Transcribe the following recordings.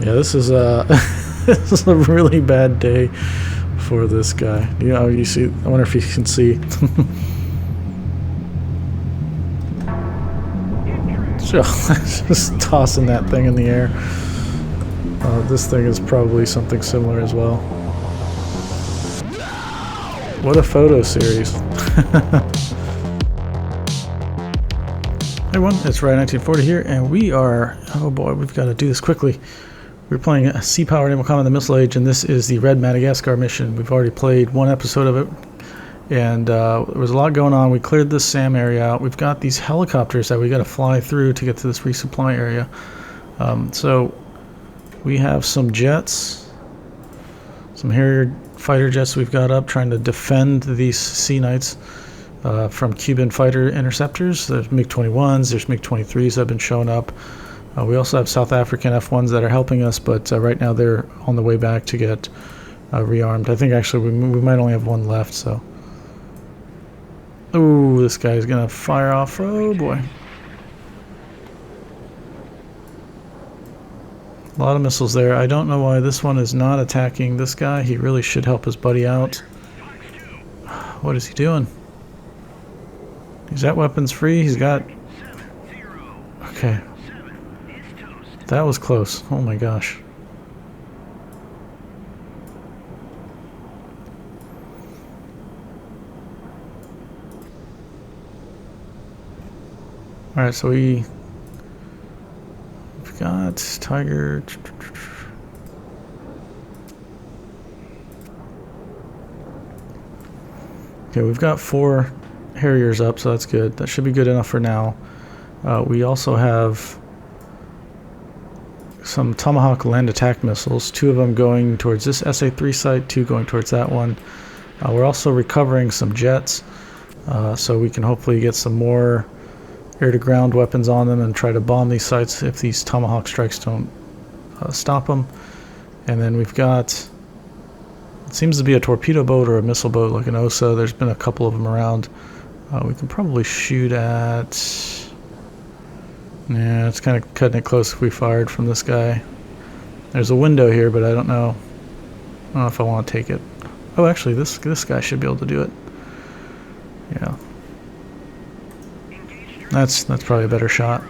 Yeah, this is this is a really bad day for this guy. You know, you see. I wonder if you can see. Just tossing that thing in the air. This thing is probably something similar as well. What a photo series. Hey everyone, it's Ryan 1940 here, and we are, oh boy, we've got to do this quickly. We're playing a Sea Power Naval Combat in the Missile Age, and this is the Red Madagascar mission. We've already played one episode of it, and there was a lot going on. We cleared this SAM area out. We've got these helicopters that we got to fly through to get to this resupply area. So we have some jets, some Harrier fighter jets we've got up trying to defend these Sea Knights from Cuban fighter interceptors. There's MiG-21s, there's MiG-23s that have been showing up. We also have South African F-1s that are helping us, but right now they're on the way back to get rearmed. I think actually we might only have one left, so. Ooh, this guy's gonna fire off. Oh boy. A lot of missiles there. I don't know why this one is not attacking this guy. He really should help his buddy out. What is he doing? Is that weapons free? He's got... Okay. That was close. Oh my gosh. Alright, so we've got Tiger. Okay, we've got 4 Harriers up, so that's good. That should be good enough for now. We also have some Tomahawk land attack missiles, 2 of them going towards this SA-3 site, 2 going towards that one. We're also recovering some jets, so we can hopefully get some more air-to-ground weapons on them and try to bomb these sites if these Tomahawk strikes don't stop them. And then we've got, it seems to be a torpedo boat or a missile boat like an OSA. There's been a couple of them around. We can probably shoot at... Yeah, it's kind of cutting it close if we fired from this guy. There's a window here, but I don't know if I want to take it. Oh, actually, this guy should be able to do it. Yeah. That's probably a better shot.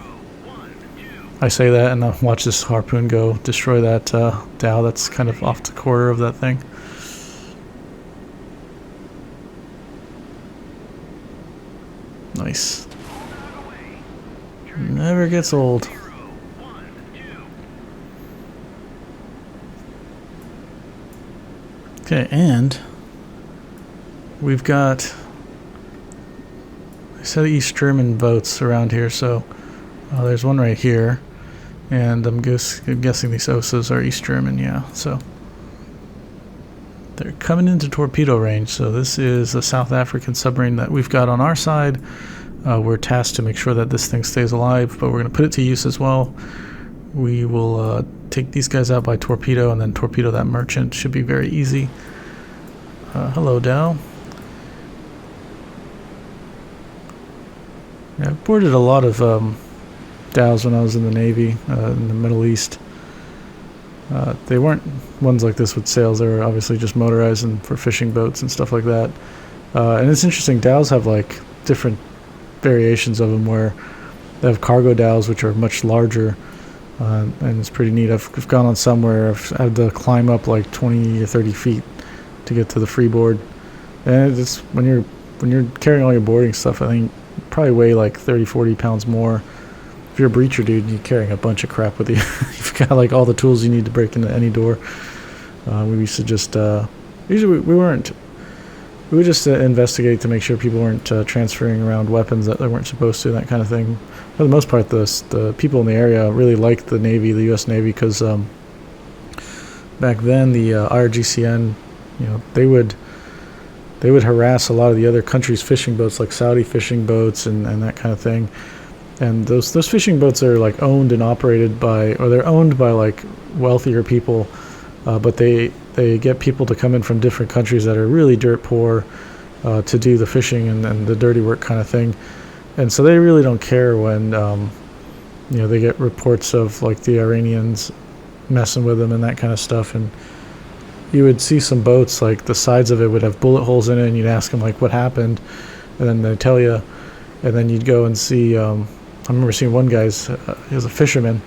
I say that, and I'll watch this harpoon go destroy that dhow that's kind of off the quarter of that thing. Nice. Never gets old. Okay, and we've got a set of East German boats around here, so there's one right here, and I'm guessing these OSAs are East German, yeah, so they're coming into torpedo range. So this is a South African submarine that we've got on our side. We're tasked to make sure that this thing stays alive, but we're going to put it to use as well. We will take these guys out by torpedo and then torpedo that merchant. Should be very easy. Hello, Dow. Yeah, I've boarded a lot of dhows when I was in the Navy in the Middle East. They weren't ones like this with sails. They were obviously just motorized and for fishing boats and stuff like that. And it's interesting, dhows have like different variations of them where they have cargo dhows which are much larger, and it's pretty neat. I've gone on some where I've had to climb up like 20 or 30 feet to get to the freeboard, and it's when you're carrying all your boarding stuff, I think probably weigh like 30-40 pounds more. If you're a breacher dude, you're carrying a bunch of crap with you. You've got like all the tools you need to break into any door. We used to just usually we would just investigate to make sure people weren't transferring around weapons that they weren't supposed to, that kind of thing. For the most part, the people in the area really liked the Navy, the U.S. Navy, because back then the IRGCN, you know, they would harass a lot of the other countries' fishing boats, like Saudi fishing boats and that kind of thing. And those fishing boats are like owned and operated by, or they're owned by like wealthier people, but they get people to come in from different countries that are really dirt poor to do the fishing and the dirty work kind of thing. And so they really don't care when you know, they get reports of like the Iranians messing with them and that kind of stuff. And you would see some boats, like the sides of it would have bullet holes in it, and you'd ask them like what happened, and then they tell you, and then you'd go and see. I remember seeing one guy's. He was a fisherman,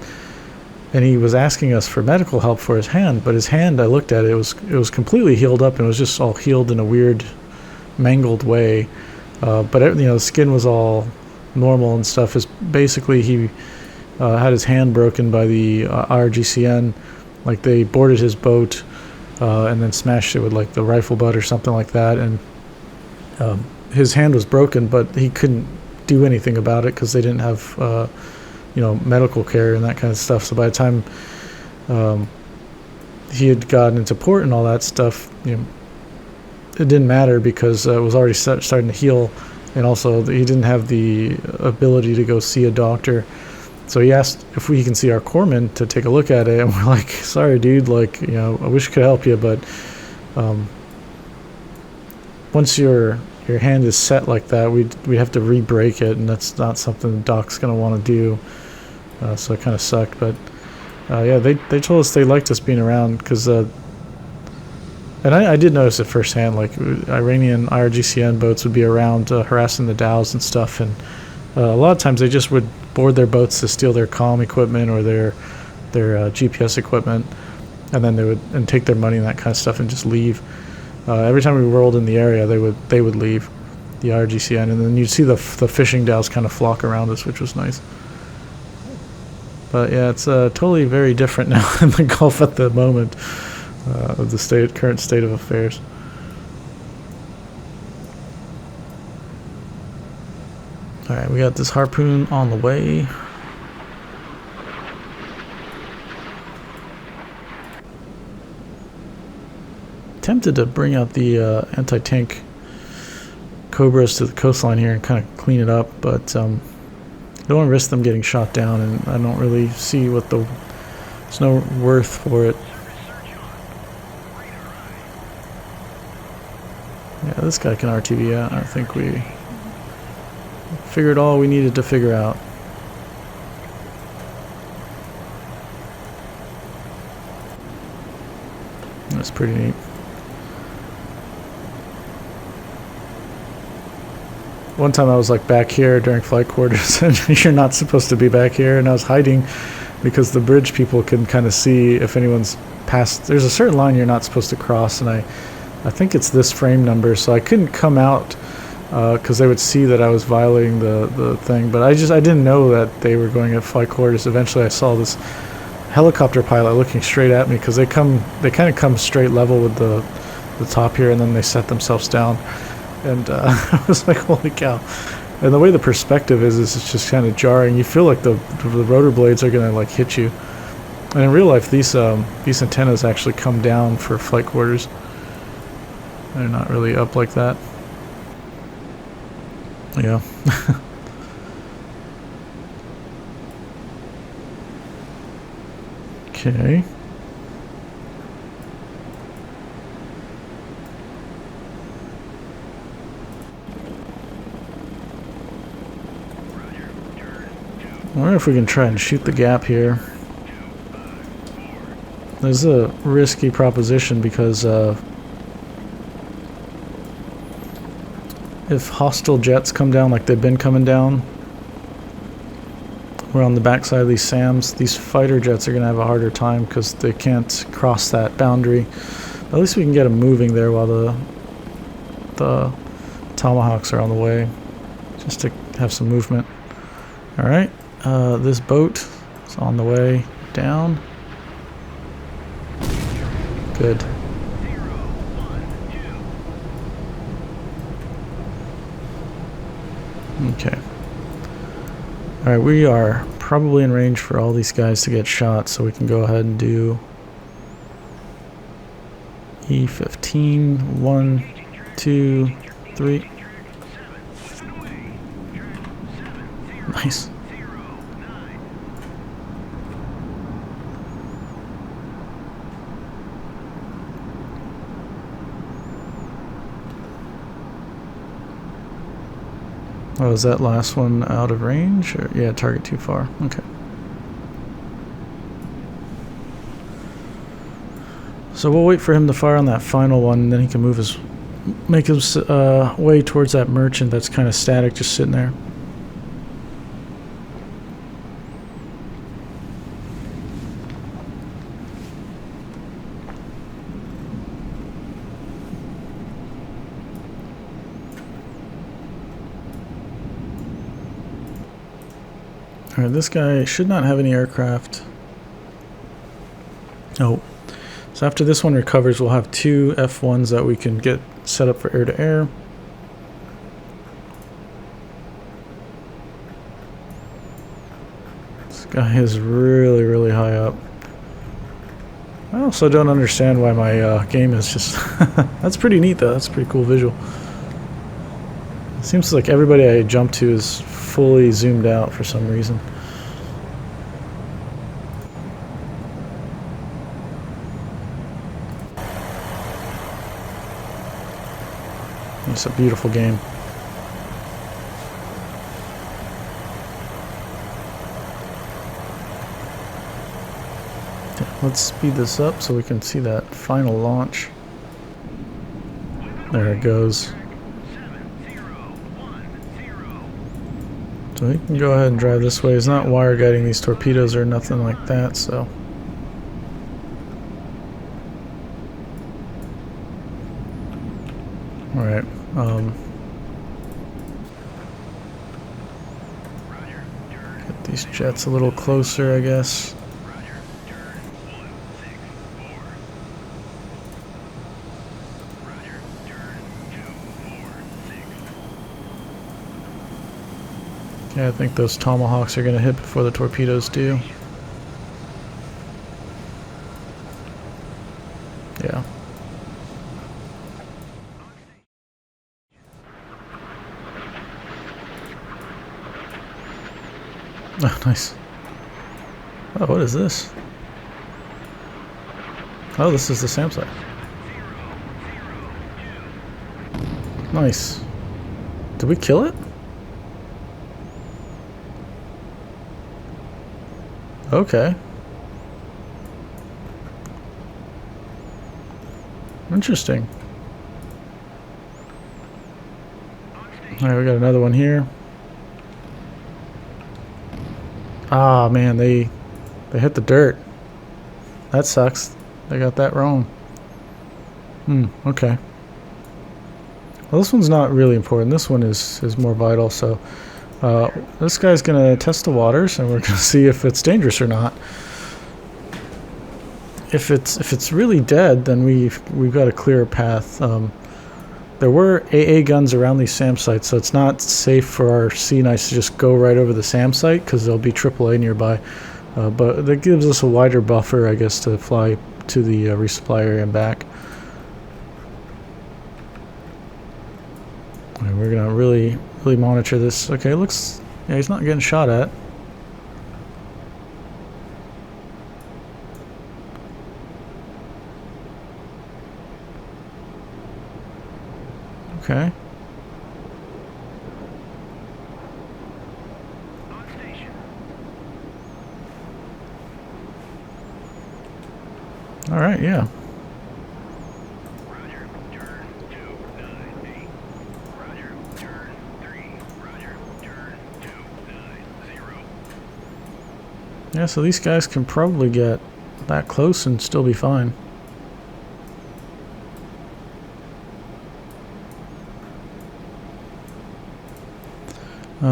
and he was asking us for medical help for his hand, but his hand, I looked at it, it was completely healed up, and it was just all healed in a weird, mangled way. But the skin was all normal and stuff. Is basically he had his hand broken by the RGCN, like they boarded his boat and then smashed it with like the rifle butt or something like that, and his hand was broken, but he couldn't do anything about it because they didn't have medical care and that kind of stuff. So by the time he had gotten into port and all that stuff, it didn't matter because it was already starting to heal, and also he didn't have the ability to go see a doctor. So he asked if we can see our corpsman to take a look at it, and we're like, sorry dude, like, I wish I could help you, but once your hand is set like that, we'd have to re-break it, and that's not something the doc's going to want to do. So it kind of sucked, but yeah, they told us they liked us being around, because and I did notice it firsthand, like Iranian IRGCN boats would be around harassing the dhows and stuff, and a lot of times they just would board their boats to steal their comm equipment or their GPS equipment, and then they would take their money and that kind of stuff and just leave. Every time we rolled in the area, they would leave the RGCN, and then you'd see the fishing dhows kind of flock around us, which was nice. But yeah, it's totally very different now in the Gulf at the moment of the current state of affairs. All right, we got this harpoon on the way. Tempted to bring out the anti-tank Cobras to the coastline here and kind of clean it up, but don't want to risk them getting shot down, and I don't really see there's no worth for it. Yeah, this guy can RTV out. I think we figured all we needed to figure out. That's pretty neat. One time I was like back here during flight quarters, and you're not supposed to be back here, and I was hiding because the bridge people can kind of see if anyone's passed. There's a certain line you're not supposed to cross, and I think it's this frame number, so I couldn't come out because they would see that I was violating the thing. But I didn't know that they were going at flight quarters. Eventually I saw this helicopter pilot looking straight at me, because they kind of come straight level with the top here, and then they set themselves down. And I was like, holy cow. And the way the perspective is it's just kind of jarring. You feel like the rotor blades are going to like hit you. And in real life, these antennas actually come down for flight quarters. They're not really up like that. Yeah. Okay. I wonder if we can try and shoot the gap here. This is a risky proposition because if hostile jets come down like they've been coming down, we're on the backside of these SAMs. These fighter jets are going to have a harder time because they can't cross that boundary. At least we can get them moving there while the Tomahawks are on the way, just to have some movement. Alright, this boat is on the way down. Good. Okay. Alright, we are probably in range for all these guys to get shot, so we can go ahead and do E15. 1, 2, 3. Nice. Oh, is that last one out of range? Or, yeah, target too far. Okay. So we'll wait for him to fire on that final one, and then he can make his way towards that merchant that's kind of static, just sitting there. Alright, this guy should not have any aircraft. Oh. So after this one recovers, we'll have 2 F1s that we can get set up for air-to-air. This guy is really, really high up. I also don't understand why my game is just... That's pretty neat, though. That's a pretty cool visual. It seems like everybody I jump to is fully zoomed out for some reason. It's a beautiful game. Okay, let's speed this up so we can see that final launch. There it goes. So he can go ahead and drive this way. He's not wire guiding these torpedoes or nothing like that, so. Alright. Get these jets a little closer, I guess. Okay, I think those tomahawks are going to hit before the torpedoes do. Yeah. Oh, nice. Oh, what is this? Oh, this is the SAM site. Nice. Did we kill it? Okay. Interesting. Alright, we got another one here. Ah, man, they hit the dirt. That sucks. They got that wrong. Okay. Well, this one's not really important. This one is more vital, so this guy's gonna test the waters and we're gonna see if it's dangerous or not. If it's really dead, then we've got a clear path. There were AA guns around these SAM sites, so it's not safe for our Sea Knights to just go right over the SAM site because there'll be AAA nearby. But that gives us a wider buffer, I guess, to fly to the resupply area and back. And we're gonna really monitor this. Okay, looks, yeah, he's not getting shot at. Okay. All right, yeah. Roger, turn 290. Roger, turn 3. Roger, turn 290. Yeah, so these guys can probably get that close and still be fine.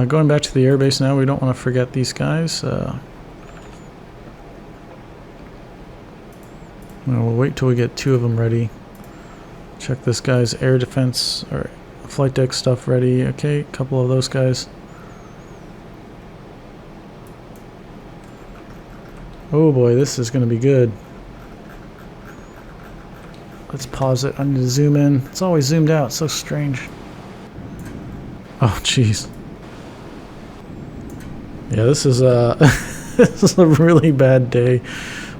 Going back to the airbase now, we don't want to forget these guys. We'll wait till we get 2 of them ready. Check this guy's air defense or flight deck stuff ready. Okay, a couple of those guys. Oh boy, this is going to be good. Let's pause it. I need to zoom in. It's always zoomed out. So strange. Oh, jeez. Yeah, this is this is a really bad day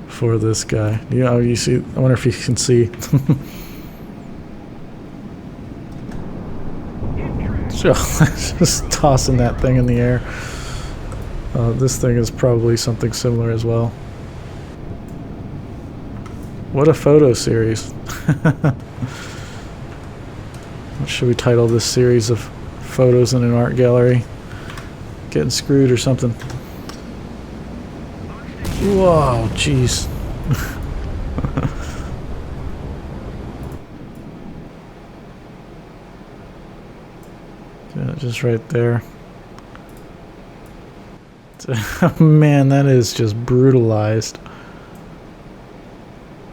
for this guy. You know, you see. I wonder if you can see. Just tossing that thing in the air. This thing is probably something similar as well. What a photo series. What should we title this series of photos in an art gallery? Getting screwed or something. Whoa, jeez. Yeah, just right there. Man, that is just brutalized.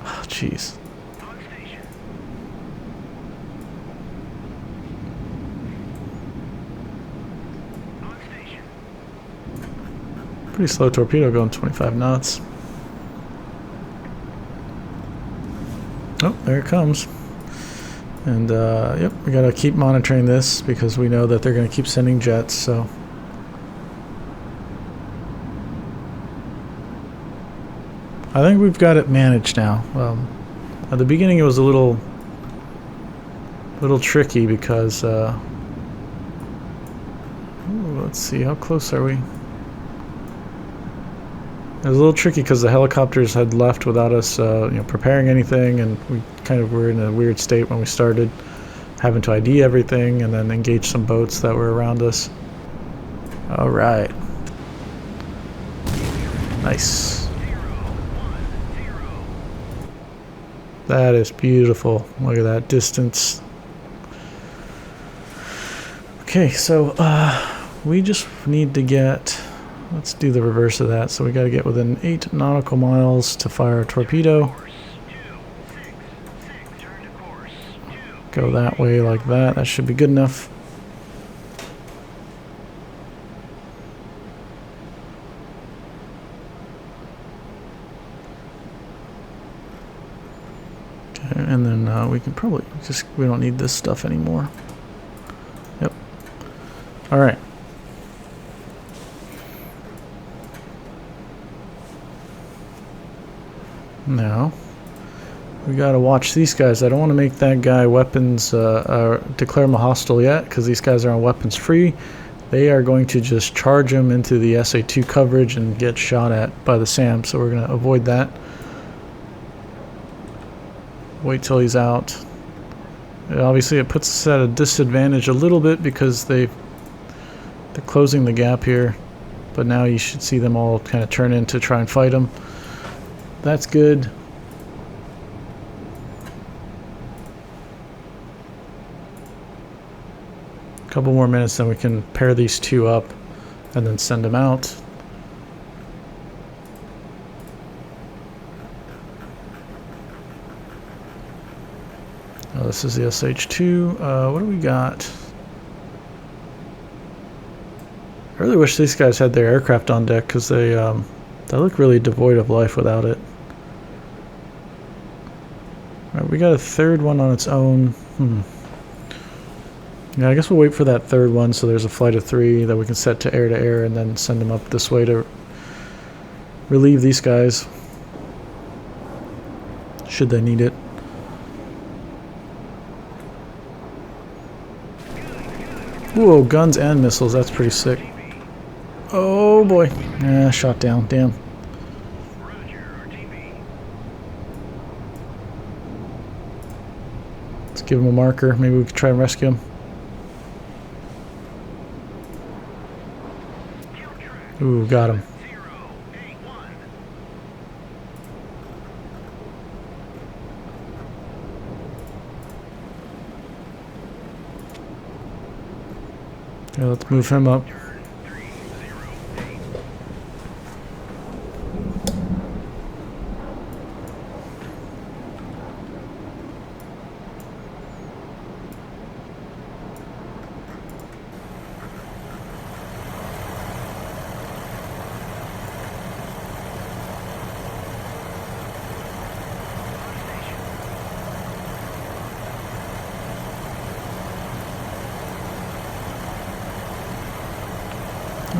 Oh, jeez. Pretty slow torpedo going 25 knots. Oh, there it comes. And yep, we gotta keep monitoring this because we know that they're gonna keep sending jets, so. I think we've got it managed now. At the beginning it was a little tricky because ooh, let's see, how close are we? It was a little tricky because the helicopters had left without us preparing anything, and we kind of were in a weird state when we started, having to ID everything and then engage some boats that were around us. All right. Nice. That is beautiful. Look at that distance. Okay, so we just need to get, let's do the reverse of that. So we got to get within 8 nautical miles to fire a torpedo. Go that way like that. That should be good enough. Okay, and then we can probably just, we don't need this stuff anymore. Yep. All right. Now, we gotta watch these guys. I don't want to make that guy weapons, declare him a hostile yet, because these guys are on weapons free. They are going to just charge him into the SA-2 coverage and get shot at by the SAM, so we're gonna avoid that. Wait till he's out. Obviously it puts us at a disadvantage a little bit because they're closing the gap here, but now you should see them all kind of turn in to try and fight him. That's good. A couple more minutes, then we can pair these two up and then send them out. Oh, this is the SH-2. What do we got? I really wish these guys had their aircraft on deck because they look really devoid of life without it. Alright, we got a third one on its own. Yeah, I guess we'll wait for that third one so there's a flight of 3 that we can set to air and then send them up this way to relieve these guys, should they need it. Whoa, guns and missiles, that's pretty sick. Oh boy. Ah, shot down, damn. Let's give him a marker, maybe we could try and rescue him. Ooh, got him. Okay, let's move him up.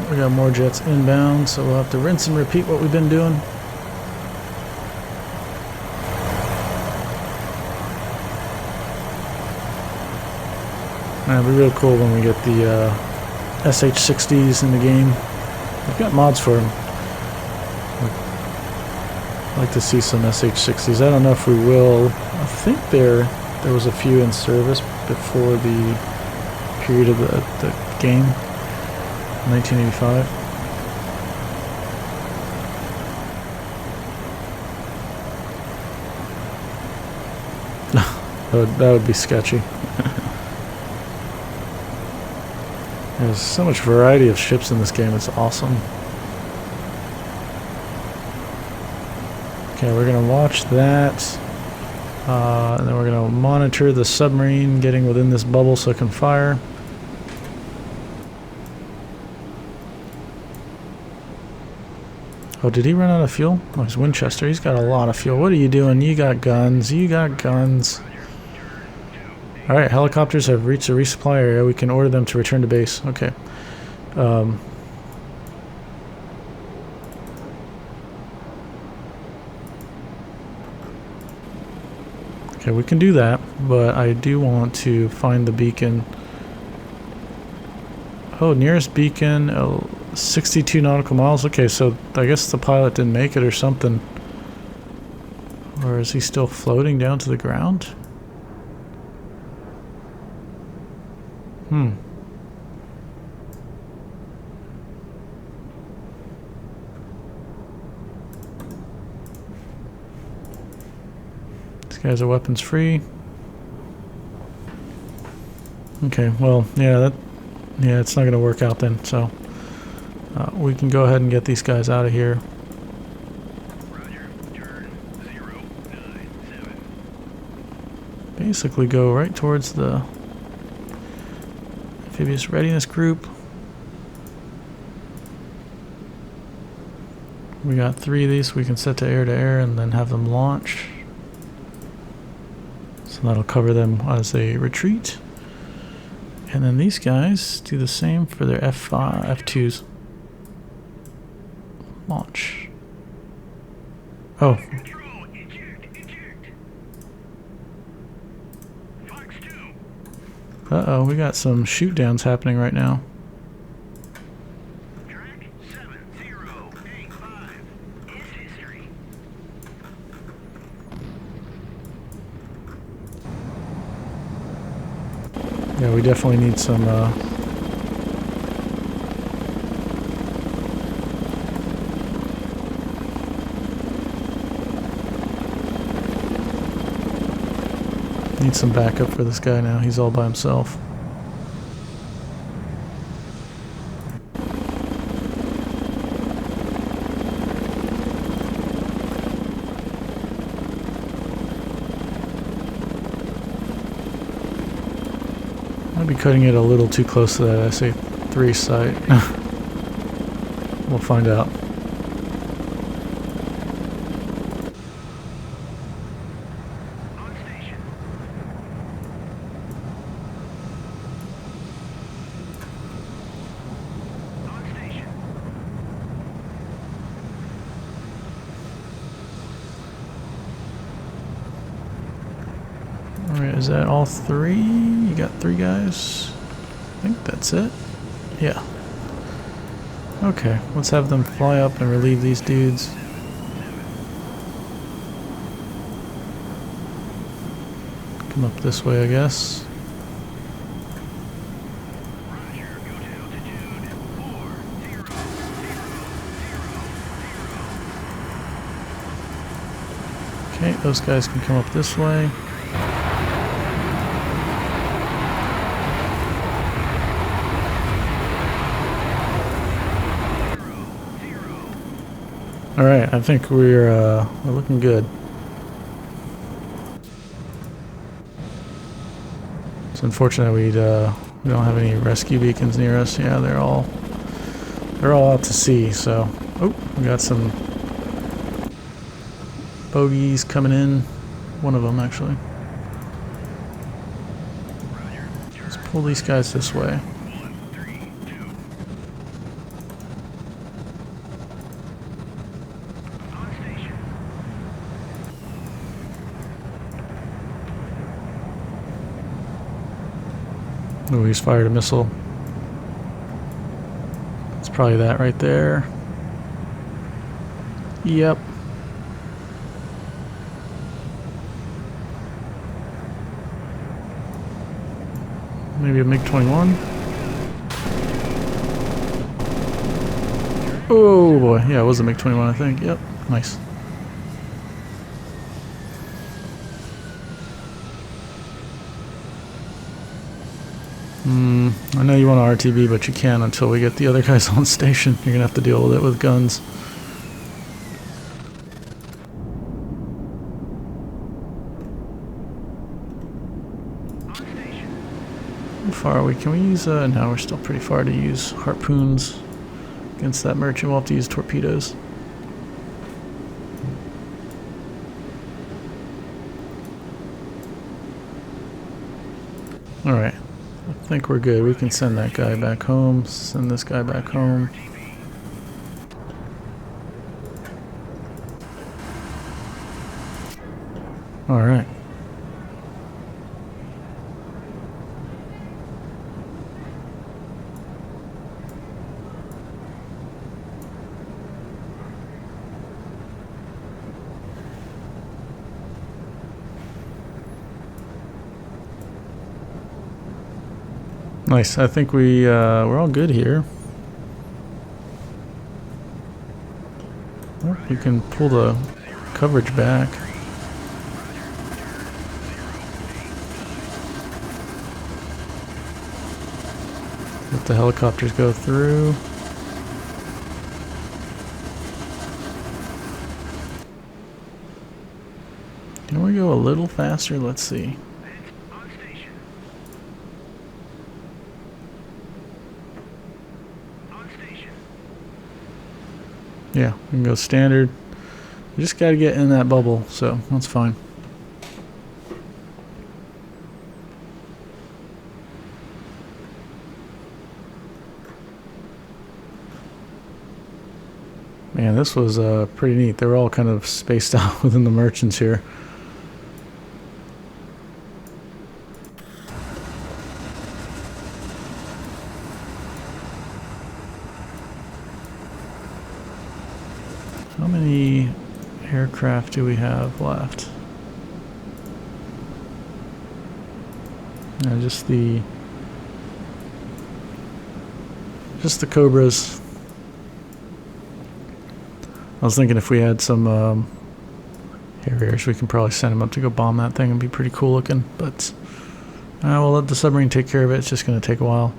We got more jets inbound, so we'll have to rinse and repeat what we've been doing. It'll be real cool when we get the SH-60s in the game. We've got mods for them. I'd like to see some SH-60s. I don't know if we will. I think there was a few in service before the period of the game, 1985. That would be sketchy. There's so much variety of ships in this game, it's awesome. Okay, we're going to watch that. And then we're going to monitor the submarine getting within this bubble so it can fire. Oh, did he run out of fuel? Oh, he's Winchester. He's got a lot of fuel. What are you doing? You got guns. You got guns. Alright, helicopters have reached the resupply area. We can order them to return to base. Okay. Okay, we can do that, but I do want to find the beacon. Oh, nearest beacon, 62 nautical miles. Okay, so I guess the pilot didn't make it or something. Or is he still floating down to the ground? These guys are weapons free. Okay, well, yeah, it's not going to work out then, so we can go ahead and get these guys out of here. Roger, turn 097. Basically go right towards the Amphibious readiness group. We got 3 of these we can set to air and then have them launch. So that'll cover them as they retreat. And then these guys do the same for their F2s. Launch. Oh. Control, eject. Fox 2. Uh-oh, we got some shoot downs happening right now. Track 7085. Is history. Yeah, we definitely need some need some backup for this guy now. He's all by himself. Might be cutting it a little too close to that SA-3 site. We'll find out. On station. On station. Alright, is that all 3? You got 3 guys? I think that's it. Yeah. Okay, let's have them fly up and relieve these dudes. Come up this way, I guess. Roger, go to altitude 4000. Okay, those guys can come up this way. Alright, I think we're looking good. It's unfortunate we don't have any rescue beacons near us. Yeah, they're all out to sea, so oh, we got some bogeys coming in. One of them actually. Let's pull these guys this way. Oh, he's fired a missile. It's probably that right there. Yep. Maybe a MiG-21. Oh boy, yeah, it was a MiG-21, I think. Yep, nice. I know you want an RTB, but you can't until we get the other guys on station. You're gonna have to deal with it with guns. How far are we? Can we use, no, we're still pretty far to use harpoons against that merchant. We'll have to use torpedoes. Alright, I think we're good. We can send that guy back home, send this guy back home. Alright. Nice. I think we're all good here. Oh, you can pull the coverage back. Let the helicopters go through. Can we go a little faster? Let's see. On station. On station. Yeah, we can go standard. We just got to get in that bubble, so that's fine. Man, this was pretty neat. They were all kind of spaced out within the merchants here. How many aircraft do we have left? Just the Cobras. I was thinking if we had some Harriers, we can probably send them up to go bomb that thing and be pretty cool looking. But we'll let the submarine take care of it. It's just going to take a while.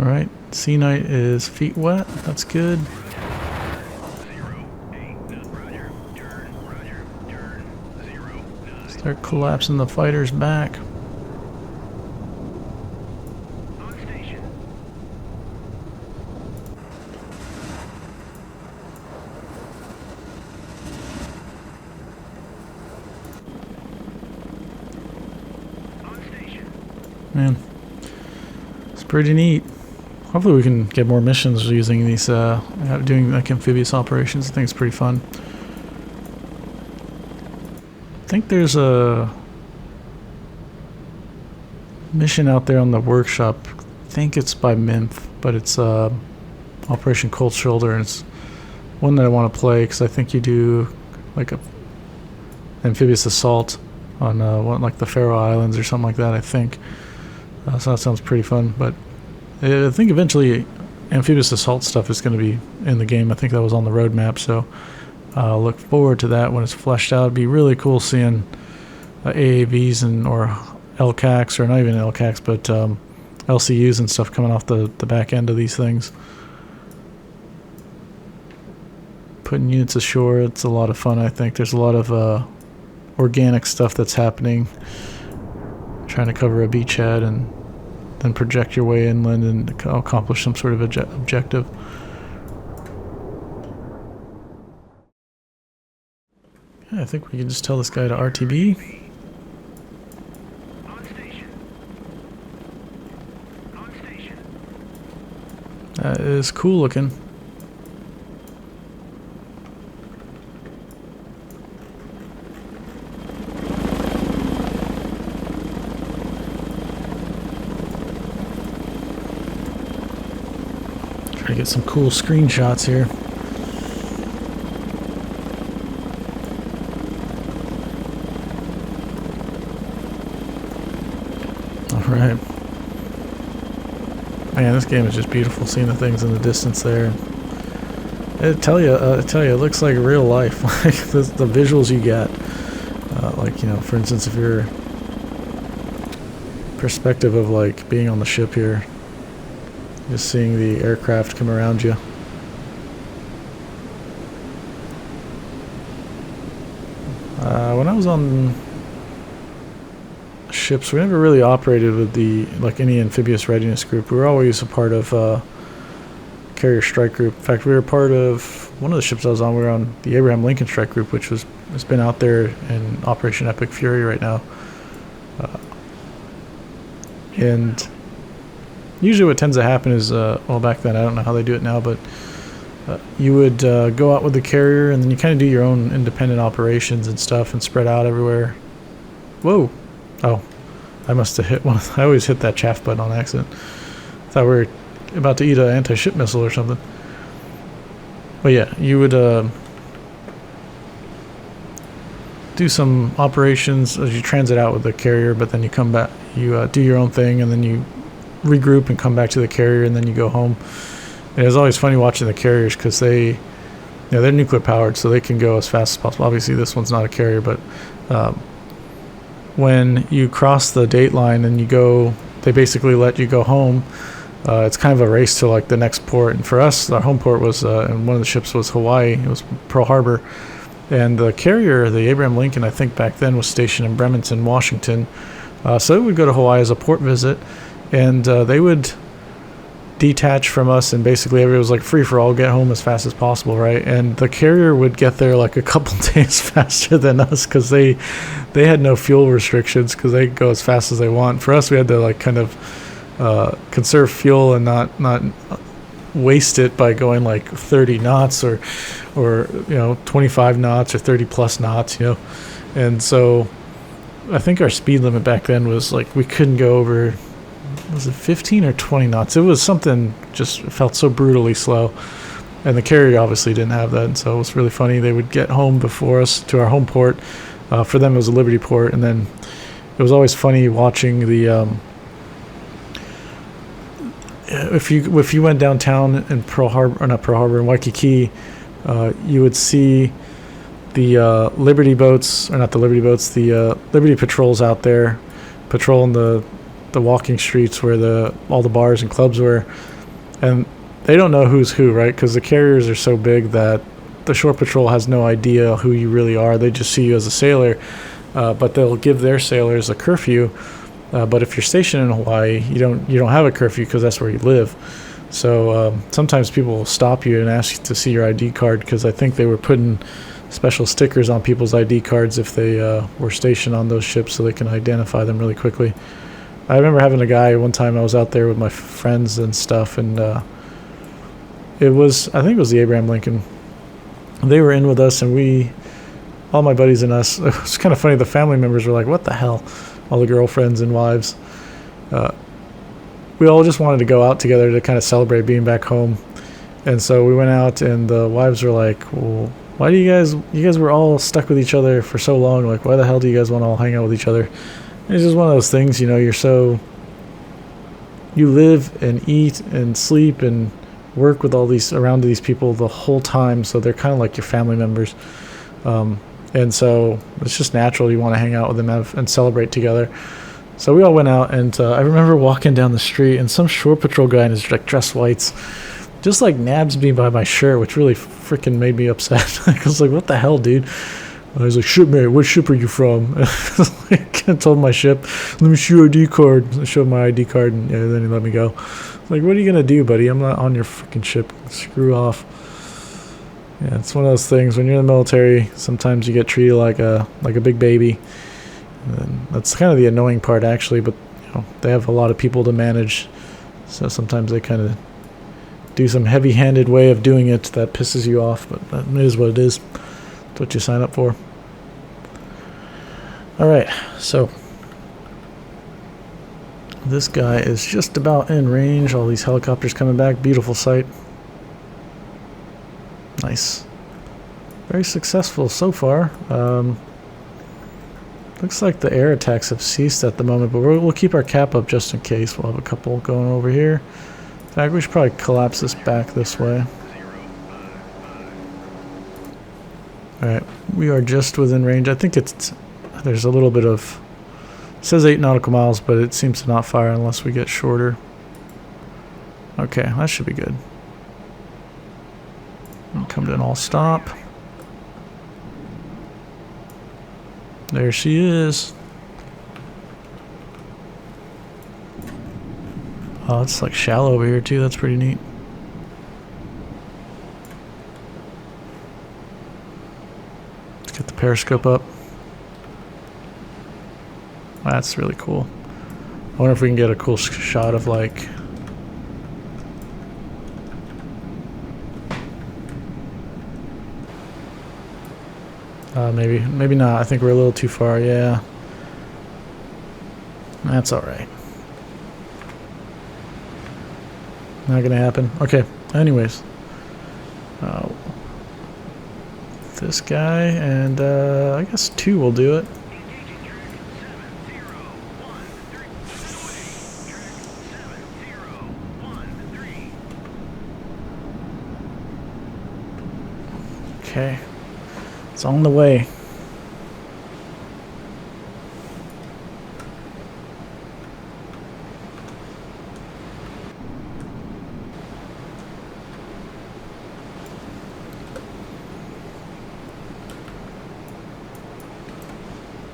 All right, Sea Knight is feet wet. That's good. Start collapsing the fighters back. On station. On station. Man, it's pretty neat. Hopefully we can get more missions using these, doing like amphibious operations. I think it's pretty fun. I think there's a mission out there on the workshop. I think it's by Minth, but it's Operation Cold Shoulder, and it's one that I want to play because I think you do like a amphibious assault on one like the Faroe Islands or something like that. I think so. That sounds pretty fun, but I think eventually amphibious assault stuff is going to be in the game. I think that was on the roadmap, so look forward to that when it's fleshed out. It'd be really cool seeing AAVs and or LCACs, or not even LCACs, but LCUs and stuff coming off the back end of these things. Putting units ashore, it's a lot of fun. I think there's a lot of organic stuff that's happening. Trying to cover a beachhead and then project your way inland and accomplish some sort of objective. Yeah, I think we can just tell this guy to RTB. On station. On station. That is cool looking. Try to get some cool screenshots here. Right. Man, this game is just beautiful. Seeing the things in the distance there. I tell you, it looks like real life. Like the visuals you get. Like, you know, for instance, if you're perspective of like being on the ship here, just seeing the aircraft come around you. When I was on ships, we never really operated with the any amphibious readiness group. We were always a part of carrier strike group. In fact, we were part of one of the ships I was on. We were on the Abraham Lincoln strike group, which has been out there in Operation Epic Fury right now. And usually what tends to happen is, well, back then, I don't know how they do it now, but you would go out with the carrier, and then you kind of do your own independent operations and stuff and spread out everywhere. Whoa. Oh, I must have hit one. I always hit that chaff button on accident. I thought we were about to eat an anti-ship missile or something. But yeah, you would do some operations as you transit out with the carrier, but then you come back, you do your own thing, and then you regroup and come back to the carrier, and then you go home. And it was always funny watching the carriers because they're nuclear powered, so they can go as fast as possible. Obviously, this one's not a carrier, but when you cross the date line and you go, they basically let you go home. It's kind of a race to like the next port. And for us, our home port was, and one of the ships was Hawaii. It was Pearl Harbor. And the carrier, the Abraham Lincoln, I think back then was stationed in Bremerton, Washington. So it would go to Hawaii as a port visit. And they would detach from us, and basically everybody was like free for all, get home as fast as possible, right? And the carrier would get there like a couple days faster than us because they had no fuel restrictions because they go as fast as they want. For us, we had to like kind of conserve fuel and not waste it by going like 30 knots or 25 knots or 30 plus knots, and so I think our speed limit back then was like we couldn't go over, was it 15 or 20 knots? It was something, just felt so brutally slow. And the carrier obviously didn't have that, and so it was really funny. They would get home before us to our home port. For them, it was a Liberty port, and then it was always funny watching the if you went downtown in in Waikiki, you would see the Liberty boats, or not the Liberty boats, the Liberty patrols out there patrolling the walking streets where all the bars and clubs were, and they don't know who's who, right? Because the carriers are so big that the shore patrol has no idea who you really are. They just see you as a sailor, but they'll give their sailors a curfew. But if you're stationed in Hawaii, you don't have a curfew because that's where you live. So sometimes people will stop you and ask you to see your ID card, because I think they were putting special stickers on people's ID cards if they were stationed on those ships, so they can identify them really quickly. I remember having a guy one time, I was out there with my friends and stuff, and I think it was the Abraham Lincoln. They were in with us, and all my buddies and us, it was kind of funny, the family members were like, what the hell? All the girlfriends and wives. We all just wanted to go out together to kind of celebrate being back home. And so we went out, and the wives were like, well, why do you guys were all stuck with each other for so long, like why the hell do you guys want to all hang out with each other? And it's just one of those things, you live and eat and sleep and work with around these people the whole time, so they're kind of like your family members. And so it's just natural you want to hang out with them and celebrate together. So we all went out, and I remember walking down the street, and some shore patrol guy in his like dress whites just like nabs me by my shirt, which really freaking made me upset. I was like, what the hell, dude? I was like, shipmate, what ship are you from? I told my ship, let me show your ID card. I showed my ID card, and then he let me go. Like, what are you going to do, buddy? I'm not on your freaking ship. Screw off. Yeah, it's one of those things. When you're in the military, sometimes you get treated like a big baby. And that's kind of the annoying part, actually. But they have a lot of people to manage, so sometimes they kind of do some heavy-handed way of doing it that pisses you off. But that is what it is. That's what you sign up for. All right, so this guy is just about in range. All these helicopters coming back. Beautiful sight. Nice. Very successful so far. Looks like the air attacks have ceased at the moment, but we'll keep our cap up just in case. We'll have a couple going over here. In fact, we should probably collapse this back this way. Alright, we are just within range. I think there's a little bit of... It says 8 nautical miles, but it seems to not fire unless we get shorter. Okay, that should be good. I'll come to an all stop. There she is. Oh, it's like shallow over here too. That's pretty neat. Let's get the periscope up. That's really cool. I wonder if we can get a cool shot of like... maybe not. I think we're a little too far. Yeah, that's all right. Not gonna happen. Okay. Anyways, this guy and I guess 2 will do it. Okay. It's on the way.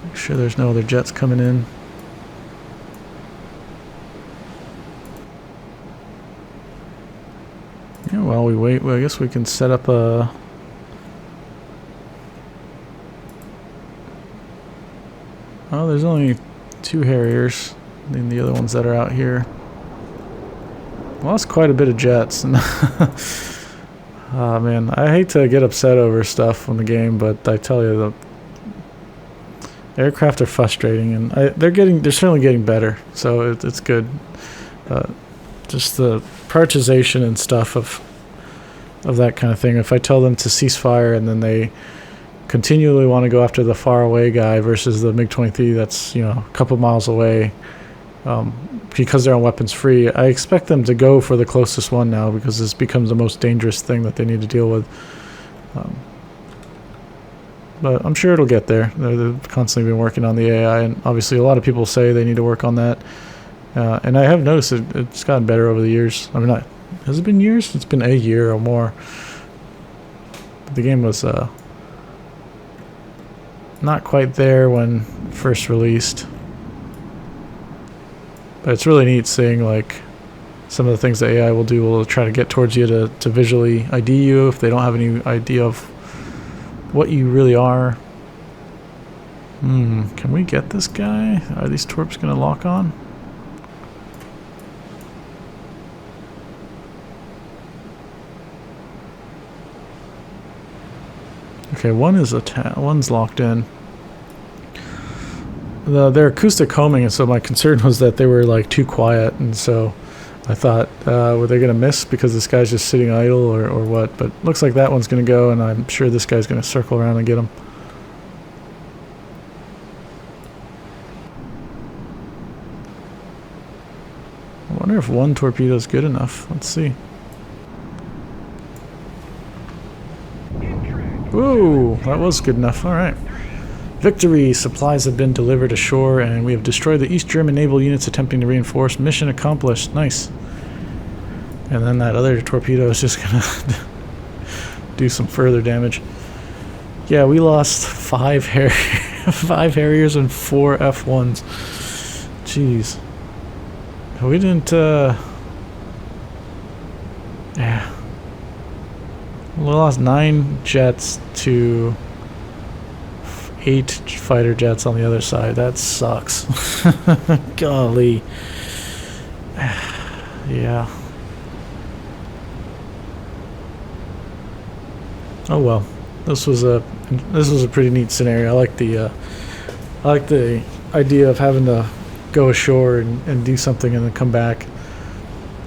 Make sure there's no other jets coming in. Yeah, while we wait, well, I guess we can set up a... Oh, there's only 2 Harriers, and the other ones that are out here. Well, that's quite a bit of jets. Oh man, I hate to get upset over stuff in the game, but I tell you, the aircraft are frustrating, and they're certainly getting better, so it's good. Just the prioritization and stuff of that kind of thing. If I tell them to cease fire and then they continually want to go after the far away guy versus the MiG-23 that's, you know, a couple miles away, because they're on weapons free, I expect them to go for the closest one now, because this becomes the most dangerous thing that they need to deal with. But I'm sure it'll get there. They've constantly been working on the AI, and obviously a lot of people say they need to work on that. And I have noticed it's gotten better over the years. I mean, has it been years? It's been a year or more. But the game was not quite there when first released. But it's really neat seeing like some of the things that AI will do. Will try to get towards you to visually ID you if they don't have any idea of what you really are. Can we get this guy? Are these torps gonna lock on? Okay, one's locked in. They're acoustic homing, and so my concern was that they were like too quiet, and so I thought, were they gonna miss because this guy's just sitting idle or what? But looks like that one's gonna go, and I'm sure this guy's gonna circle around and get him. I wonder if one torpedo is good enough. Let's see. Ooh, that was good enough. All right. Victory! Supplies have been delivered ashore, and we have destroyed the East German naval units attempting to reinforce. Mission accomplished. Nice. And then that other torpedo is just gonna do some further damage. Yeah, we lost 5 Harriers and 4 F1s. Jeez. We didn't, yeah. We lost 9 jets to 8 fighter jets on the other side. That sucks. Golly. Yeah. Oh well. This was a pretty neat scenario. I like the idea of having to go ashore and do something and then come back.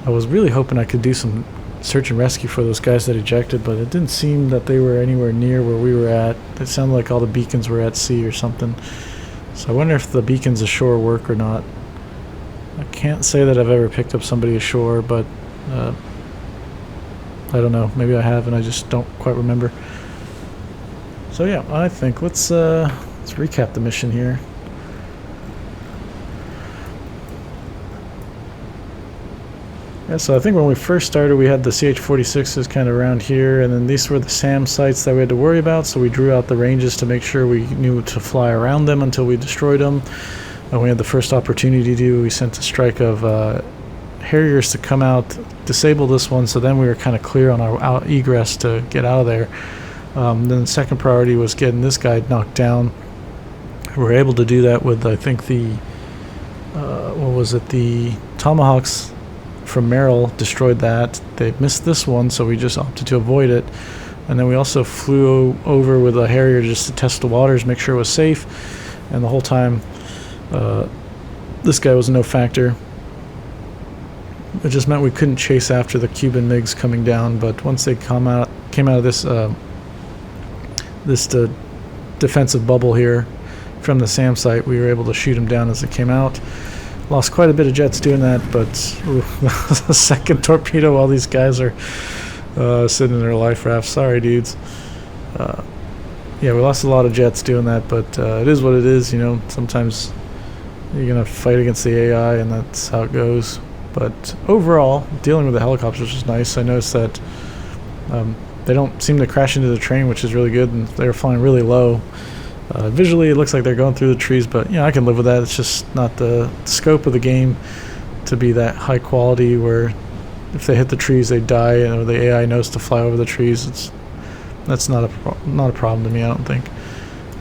I was really hoping I could do some search and rescue for those guys that ejected, but it didn't seem that they were anywhere near where we were at. It sounded like all the beacons were at sea or something. So I wonder if the beacons ashore work or not. I can't say that I've ever picked up somebody ashore, but I don't know. Maybe I have and I just don't quite remember. So yeah, I think let's recap the mission here. Yeah, so I think when we first started, we had the CH-46s kind of around here, and then these were the SAM sites that we had to worry about, so we drew out the ranges to make sure we knew to fly around them until we destroyed them. And we had the first opportunity to we sent a strike of Harriers to come out, disable this one, so then we were kind of clear on our egress to get out of there. Then the second priority was getting this guy knocked down. We were able to do that with, I think, the, the Tomahawks from Merrill destroyed that. They missed this one, so we just opted to avoid it. And then we also flew over with a Harrier just to test the waters, make sure it was safe. And the whole time, this guy was no factor. It just meant we couldn't chase after the Cuban MiGs coming down. But once they came out of this defensive bubble here from the SAM site, we were able to shoot them down as they came out. Lost quite a bit of jets doing that, but a second torpedo while these guys are sitting in their life rafts. Sorry, dudes. Yeah, we lost a lot of jets doing that, but it is what it is. You know, sometimes you're gonna fight against the AI, and that's how it goes. But overall, dealing with the helicopters was nice. I noticed that they don't seem to crash into the train, which is really good, and they were flying really low. Visually, it looks like they're going through the trees, but I can live with that. It's just not the scope of the game to be that high quality where if they hit the trees, they die, and the AI knows to fly over the trees. That's not a problem to me, I don't think.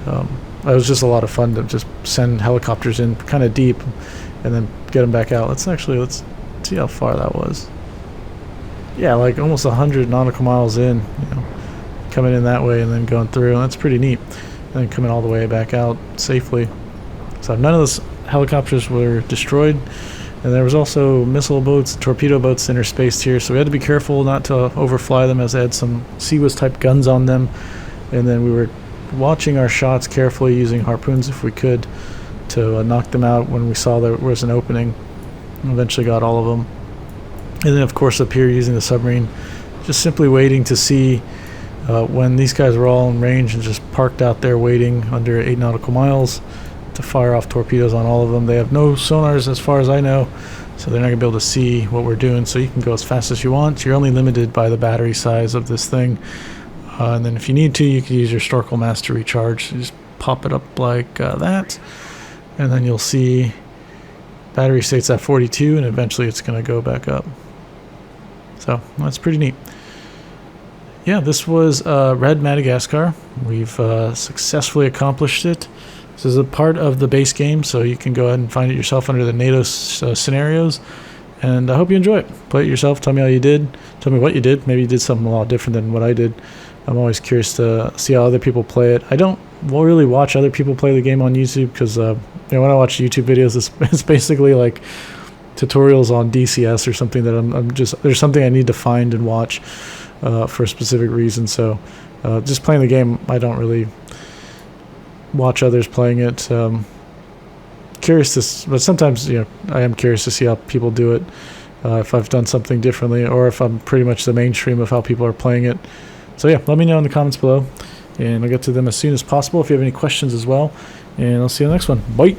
It was just a lot of fun to just send helicopters in kind of deep and then get them back out. Let's see how far that was. Yeah, like almost 100 nautical miles in, coming in that way and then going through, and that's pretty neat. And then coming all the way back out safely. So none of those helicopters were destroyed, and there was also missile boats, torpedo boats interspaced here, so we had to be careful not to overfly them as they had some CWIS type guns on them. And then we were watching our shots carefully, using harpoons if we could to knock them out when we saw there was an opening, and eventually got all of them. And then of course up here using the submarine, just simply waiting to see when these guys were all in range, and just parked out there waiting under 8 nautical miles to fire off torpedoes on all of them. They have no sonars as far as I know, so they're not going to be able to see what we're doing, so you can go as fast as you want. You're only limited by the battery size of this thing, and then if you need to, you can use your Storkel mask to recharge. So just pop it up like that, and then you'll see battery states at 42, and eventually it's going to go back up. So that's pretty neat. Yeah, this was Red Madagascar. We've successfully accomplished it. This is a part of the base game, so you can go ahead and find it yourself under the NATO scenarios. And I hope you enjoy it. Play it yourself. Tell me how you did. Tell me what you did. Maybe you did something a lot different than what I did. I'm always curious to see how other people play it. I don't really watch other people play the game on YouTube because when I watch YouTube videos, it's basically like tutorials on DCS or something that I'm just, there's something I need to find and watch for a specific reason. So just playing the game, I don't really watch others playing it. Curious but sometimes I am curious to see how people do it, if I've done something differently, or if I'm pretty much the mainstream of how people are playing it. So yeah, let me know in the comments below, and I'll get to them as soon as possible if you have any questions as well. And I'll see you in the next one. Bye.